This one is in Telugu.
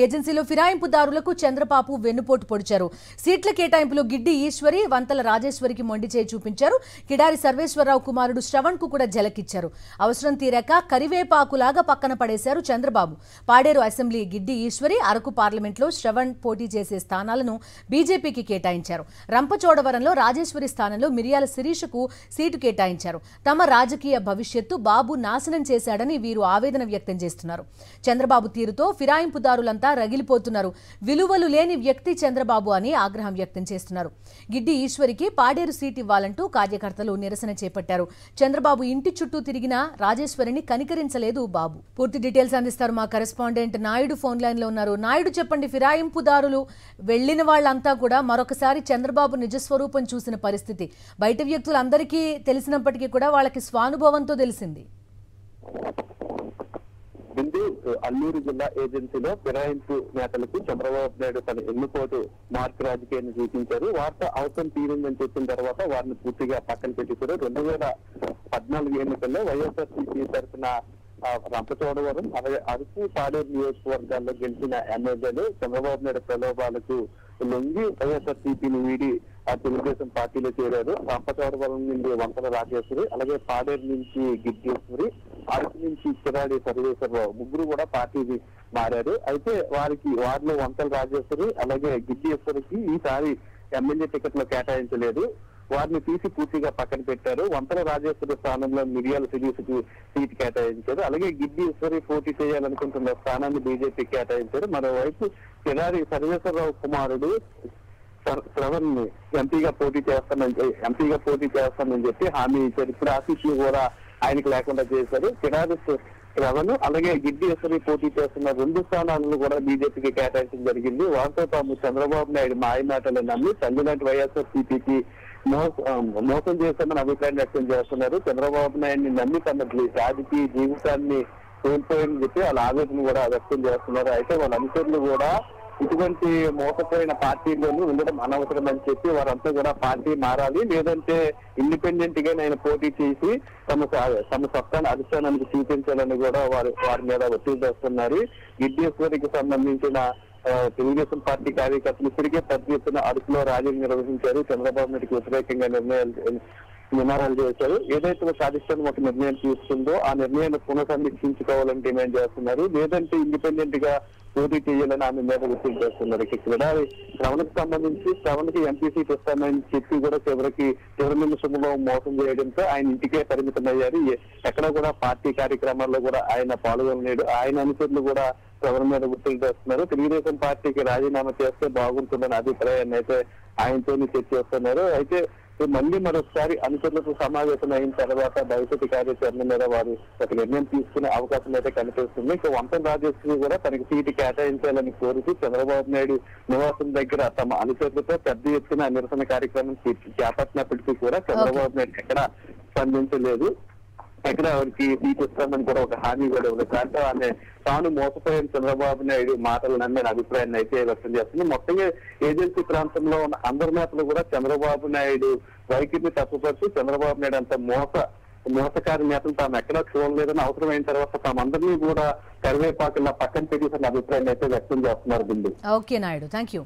ఏజెన్సీలో ఫిరాయింపుదారులకు చంద్రబాబు వెన్నుపోటు పొడిచారు. సీట్ల కేటాయింపులో గిడ్డి ఈశ్వరి, వంతల రాజేశ్వరికి మొండి చేయి చూపించారు. కిడారి సర్వేశ్వరరావు కుమారుడు శ్రవణ్ కు కూడా జలకిచ్చారు. అవసరం తీరాక కరివేపాకులాగా పక్కన పడేశారు చంద్రబాబు. పాడేరు అసెంబ్లీ గిడ్డి ఈశ్వరి, అరకు పార్లమెంట్లో శ్రవణ్ పోటీ చేసే స్థానాలను బీజేపీకి కేటాయించారు. రంపచోడవరంలో రాజేశ్వరి స్థానంలో మిరియాల శిరీషకు సీటు కేటాయించారు. తమ రాజకీయ భవిష్యత్తు బాబు నాశనం చేశాడని వీరు ఆవేదన వ్యక్తం చేస్తున్నారు. చంద్రబాబు తీరుతో ఫిరాయింపుదారులంతా రగిలిపోతున్నారు. విలువలు లేని వ్యక్తి చంద్రబాబు అని ఆగ్రహం వ్యక్తం చేస్తున్నారు. గిడ్డి ఈశ్వరికి పాడేరు సీట్ ఇవ్వాలంటూ కార్యకర్తలు నిరసన చేపట్టారు. చంద్రబాబు ఇంటి చుట్టూ తిరిగినా రాజేశ్వరిని కనికరించలేదు బాబు. పూర్తి డీటెయిల్స్ అందిస్తారు మా కరెస్పాండెంట్ నాయుడు ఫోన్ లైన్ లో ఉన్నారు. నాయుడు, చెప్పండి, ఫిరాయింపుదారులు వెళ్లిన వాళ్ళంతా కూడా మరొకసారి చంద్రబాబు నిజస్వరూపం చూసిన పరిస్థితి బయట వ్యక్తులందరికీ తెలిసినప్పటికీ కూడా వాళ్ళకి స్వానుభవంతో తెలిసింది. అల్లూరు జిల్లా ఏజెన్సీలో ఫిరాయింపు నేతలకు చంద్రబాబు నాయుడు తన ఎన్నుకోటు మార్పు రాజకీయాన్ని చూపించారు. వార్త అవసరం తీరిందని చెప్పిన తర్వాత వారిని పూర్తిగా పక్కన పెట్టేశారు. 2014 ఎన్నికల్లో వైఎస్ఆర్సీపీ తరఫున రంపచోడవరం, అలాగే అరకు, పాడేరు నియోజకవర్గాల్లో గెలిచిన ఎమ్మెల్యేలు చంద్రబాబు నాయుడు ప్రలోభాలకు లొంగి వైఎస్ఆర్సీపీని వీడి ఆ తెలుగుదేశం పార్టీలో చేరారు. రంపచోడవరం నుండి వంతల రాజేశ్వరి, అలాగే పాడేరు నుంచి గిడ్డేశ్వరి, అరకు నుంచి కిడారి సర్వేశ్వరరావు ముగ్గురు కూడా పార్టీకి మారారు. అయితే వారిలో వంతల రాజేశ్వరి అలాగే గిడ్డేశ్వరికి ఈసారి ఎమ్మెల్యే టికెట్లు కేటాయించలేదు. వారిని తీసి పూర్తిగా పక్కన పెట్టారు. వంతల రాజేశ్వరి స్థానంలో మిరియాల శిరీషకు సీటు కేటాయించారు. అలాగే గిడ్డేశ్వరి పోటీ చేయాలనుకుంటున్న స్థానాన్ని బీజేపీ కేటాయించారు. మరోవైపు కిడారి సర్వేశ్వరరావు కుమారుడు శ్రవణ్ ని ఎంపీగా పోటీ చేస్తానని చెప్పి హామీ ఇచ్చారు. ఇప్పుడు ఆ సీట్లు కూడా ఆయనకు లేకుండా చేశారు. కిడారి శ్రవణ్ అలాగే గిడ్డేశ్వరి పోటీ చేస్తున్న 2 స్థానాలను కూడా బీజేపీకి కేటాయించడం జరిగింది. వారితో తాము చంద్రబాబు నాయుడు మాయమాటలు నమ్మి సంజలాంటి వైఎస్ఆర్సీపీకి మోసం చేస్తామని అభిప్రాయం వ్యక్తం చేస్తున్నారు. చంద్రబాబు నాయుడిని నమ్మి తన రాజకీయ జీవితాన్ని కోల్పోయని చెప్పి వాళ్ళ ఆవేదన కూడా వ్యక్తం చేస్తున్నారు. అయితే వాళ్ళ అనుచరులు కూడా ఇటువంటి మోసపోయిన పార్టీలోనూ ఉండడం అనవసరం అని చెప్పి వారంతా కూడా పార్టీ మారాలి, లేదంటే ఇండిపెండెంట్ గా నేను పోటీ చేసి తమ సత్తాన్ని అధిష్టానానికి చూపించాలని కూడా వారి మీద ఒత్తిడి చేస్తున్నారు. గిడ్డేశ్వరికి సంబంధించిన తెలుగుదేశం పార్టీ కార్యకర్తలు ఇప్పటికే పెద్ద ఎత్తున అరకులో ర్యాలీ నిర్వహించారు. చంద్రబాబు నాయుడుకి వ్యతిరేకంగా నినాదాలు చేశారు. ఏదైతే అధిష్టానం ఒక నిర్ణయం తీసుకుందో ఆ నిర్ణయాన్ని పునఃసమీక్షించుకోవాలని డిమాండ్ చేస్తున్నారు. లేదంటే ఇండిపెండెంట్ గా పోటీ చేయాలని ఆమె మీద ఒత్తిడి చేస్తున్నారు. క్రీడారి శ్రవణకు సంబంధించి శ్రవణ్కి ఎంపీ సీట్ ఇస్తామని చెప్పి కూడా చివరి నిమిషంలో మోసం చేయడంతో ఆయన ఇంటికే పరిమితమయ్యారు. ఎక్కడ కూడా పార్టీ కార్యక్రమాల్లో కూడా ఆయన పాల్గొనలేడు. ఆయన అనుచరులు కూడా శ్రవణ్ మీద ఒత్తిడి చేస్తున్నారు. తెలుగుదేశం పార్టీకి రాజీనామా చేస్తే బాగుంటుందనే అభిప్రాయాన్ని అయితే ఆయనతో చర్చిస్తున్నారు. అయితే మళ్ళీ మరొకసారి అనుచరులకు సమావేశం అయిన తర్వాత భవిష్యత్తు కార్యాచరణ మీద వారు ఒక నిర్ణయం తీసుకునే అవకాశం అయితే కనిపిస్తుంది. ఇక వంతల రాజేశ్వరి కూడా తనకి సీటు కేటాయించాలని కోరుతూ చంద్రబాబు నాయుడు నివాసం దగ్గర తమ అనుచరులతో పెద్ద ఎత్తున నిరసన కార్యక్రమం చేపట్టినప్పటికీ కూడా చంద్రబాబు నాయుడు ఎక్కడ స్పందించలేదు. ఎక్కడ వారికి సీట్ ఇస్తామని కూడా ఒక హామీ కూడా ఉంది. దాంతో ఆమె తాను మోసపోయిన చంద్రబాబు నాయుడు మాటలు నమ్మిన అభిప్రాయాన్ని అయితే వ్యక్తం చేస్తుంది. మొత్తంగా ఏజెన్సీ ప్రాంతంలో ఉన్న అందరి నేతలు కూడా చంద్రబాబు నాయుడు వైఖరిని తప్పుపడుతూ చంద్రబాబు నాయుడు అంత మోసకారి నేతలు తాము ఎక్కడా చూడలేదని అవసరమైన తర్వాత తామందరినీ కూడా కరివేపాకులా పక్కన పెట్టేసిన అభిప్రాయాన్ని అయితే వ్యక్తం చేస్తున్నారు. Okay Naidu, thank you.